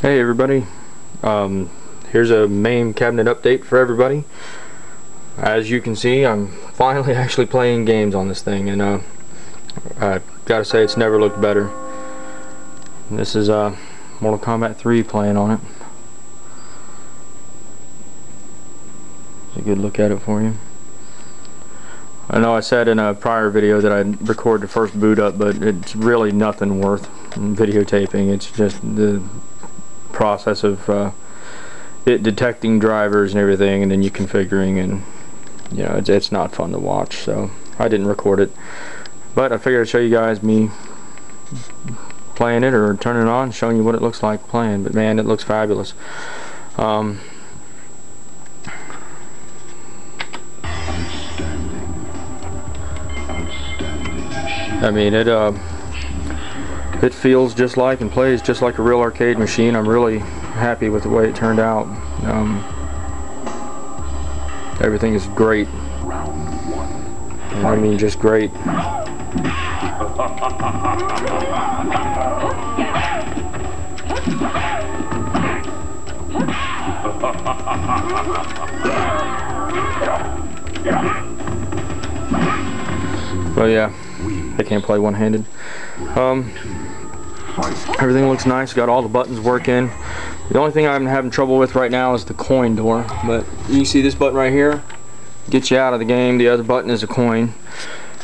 Hey everybody, here's a Mame cabinet update for everybody. As you can see, I'm finally actually playing games on this thing, and I gotta say it's never looked better. This is Mortal Kombat 3 playing on it. It's a good look at it for you. I know I said in a prior video that I'd record the first boot up, but it's really nothing worth videotaping. It's just the process of it detecting drivers and everything, and then you configuring, and you know, it's not fun to watch, so I didn't record it. But I figured I'd show you guys me playing it or turning it on, showing you what it looks like playing. But man, it looks fabulous. I mean, it feels just like and plays just like a real arcade machine. I'm really happy with the way it turned out. Everything is great. And I mean, just great. But yeah, I can't play one-handed. Everything looks nice. Got all the buttons working. The only thing I'm having trouble with right now is the coin door. But you see this button right here gets you out of the game. The other button is a coin.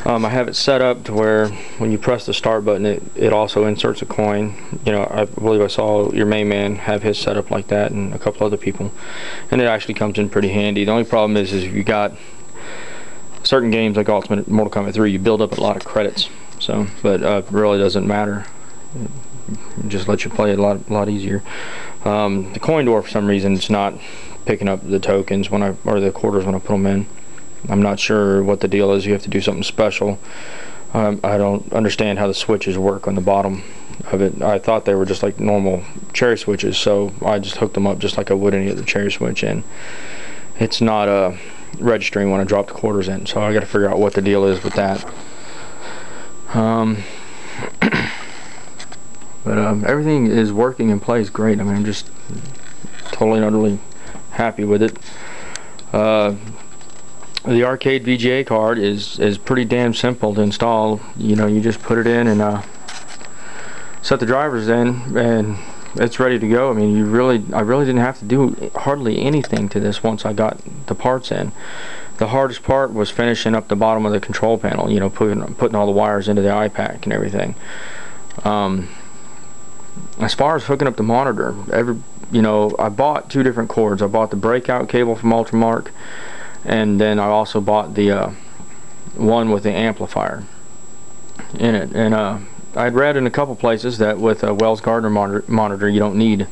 I have it set up to where when you press the start button, it also inserts a coin. You know, I believe I saw your main man have his set up like that, and a couple other people, and it actually comes in pretty handy. The only problem is if you got certain games like Ultimate Mortal Kombat 3, you build up a lot of credits. So, but it really doesn't matter. It just lets you play it a lot easier. The coin door, for some reason, it's not picking up the tokens or the quarters when I put them in. I'm not sure what the deal is. You have to do something special. I don't understand how the switches work on the bottom of it. I thought they were just like normal cherry switches, so I just hooked them up just like I would any other cherry switch, and it's not registering when I drop the quarters in. So I got to figure out what the deal is with that. But everything is working and plays great. I mean, I'm just totally and utterly happy with it. The arcade VGA card is pretty damn simple to install. You know, you just put it in and set the drivers in, and it's ready to go. I mean, I really didn't have to do hardly anything to this once I got the parts in. The hardest part was finishing up the bottom of the control panel. You know, putting all the wires into the iPack and everything. As far as hooking up the monitor, you know, I bought two different cords. I bought the breakout cable from Ultramark, and then I also bought the one with the amplifier in it. And I'd read in a couple places that with a Wells Gardner monitor you don't need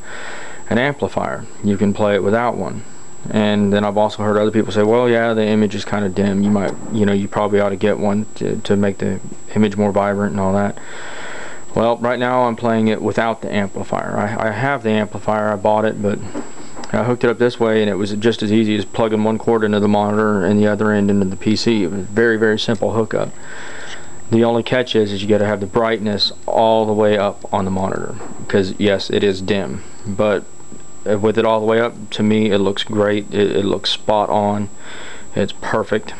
an amplifier. You can play it without one. And then I've also heard other people say, well, yeah, the image is kind of dim. You probably ought to get one to make the image more vibrant and all that. Well, right now I'm playing it without the amplifier. I have the amplifier, I bought it, but I hooked it up this way, and it was just as easy as plugging one cord into the monitor and the other end into the PC. It was a very, very simple hookup. The only catch is you got to have the brightness all the way up on the monitor, because yes, it is dim, but with it all the way up, to me it looks great. It looks spot on. It's perfect.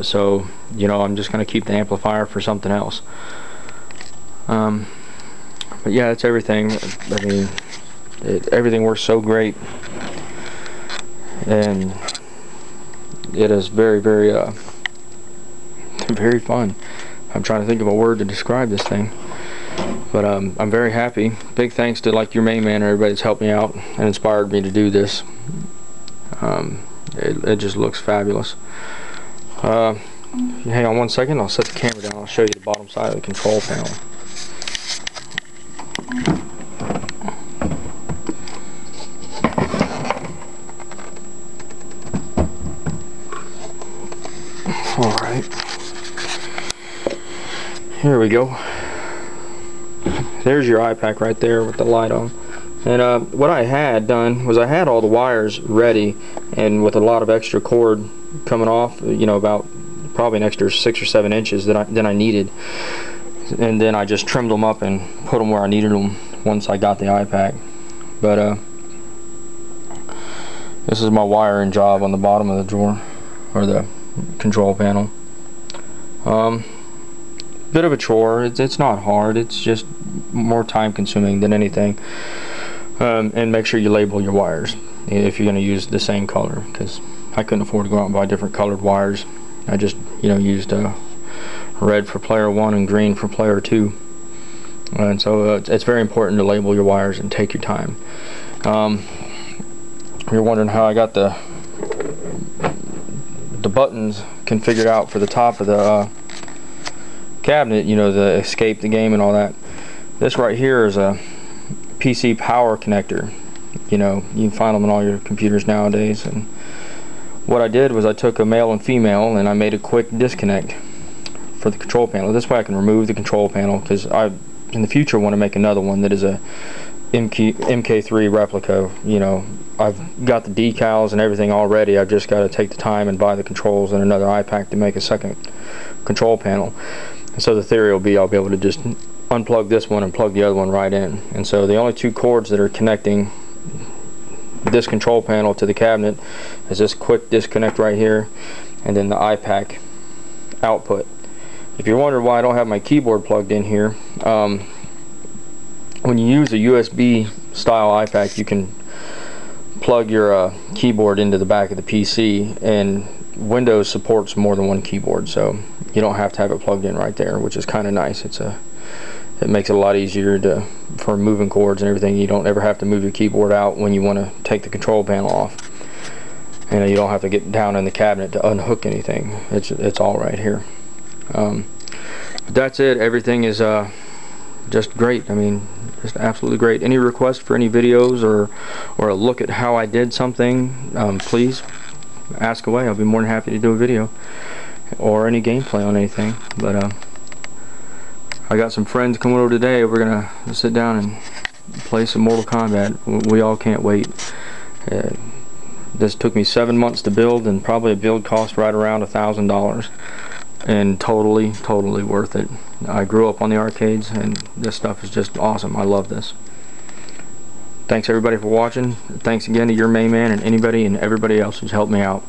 So, you know, I'm just going to keep the amplifier for something else. But yeah, it's everything. I mean, everything works so great, and it is very, very, very fun. I'm trying to think of a word to describe this thing, but I'm very happy. Big thanks to like your main man, everybody that's helped me out and inspired me to do this. It just looks fabulous. Hang on one second. I'll set the camera down. I'll show you the bottom side of the control panel. Alright, here we go. There's your iPack right there with the light on. And what I had done was I had all the wires ready, and with a lot of extra cord coming off, you know, about probably an extra 6 or 7 inches than I needed. And then I just trimmed them up and put them where I needed them once I got the iPack. But this is my wiring job on the bottom of the drawer, or the control panel. Bit of a chore. It's not hard. It's just more time consuming than anything. And make sure you label your wires if you're going to use the same color, because I couldn't afford to go out and buy different colored wires. I just, used red for player 1 and green for player 2. And so it's very important to label your wires and take your time. You're wondering how I got the buttons configured out for the top of the cabinet, the escape the game and all that. This right here is a PC power connector. You can find them in all your computers nowadays. And what I did was I took a male and female and I made a quick disconnect for the control panel. This way I can remove the control panel, because I in the future want to make another one that is a MK3 replica. I've got the decals and everything already. I've just got to take the time and buy the controls and another iPack to make a second control panel. And so the theory will be I'll be able to just unplug this one and plug the other one right in. And so the only two cords that are connecting this control panel to the cabinet is this quick disconnect right here, and then the iPack output. If you're wondering why I don't have my keyboard plugged in here, when you use a USB style iPack, you can plug your keyboard into the back of the PC, and Windows supports more than one keyboard, so you don't have to have it plugged in right there, which is kind of nice. It makes it a lot easier for moving cords and everything. You don't ever have to move your keyboard out when you want to take the control panel off, and you don't have to get down in the cabinet to unhook anything. It's all right here. But that's it. Everything is just great. I mean, just absolutely great. Any requests for any videos or a look at how I did something, please ask away. I'll be more than happy to do a video or any gameplay on anything. But I got some friends coming over today. We're gonna sit down and play some Mortal Kombat. We all can't wait. This took me 7 months to build, and probably a build cost right around $1,000, and totally worth it. I grew up on the arcades, and this stuff is just awesome. I love this. Thanks everybody for watching. Thanks again to your Mame Man and anybody and everybody else who's helped me out.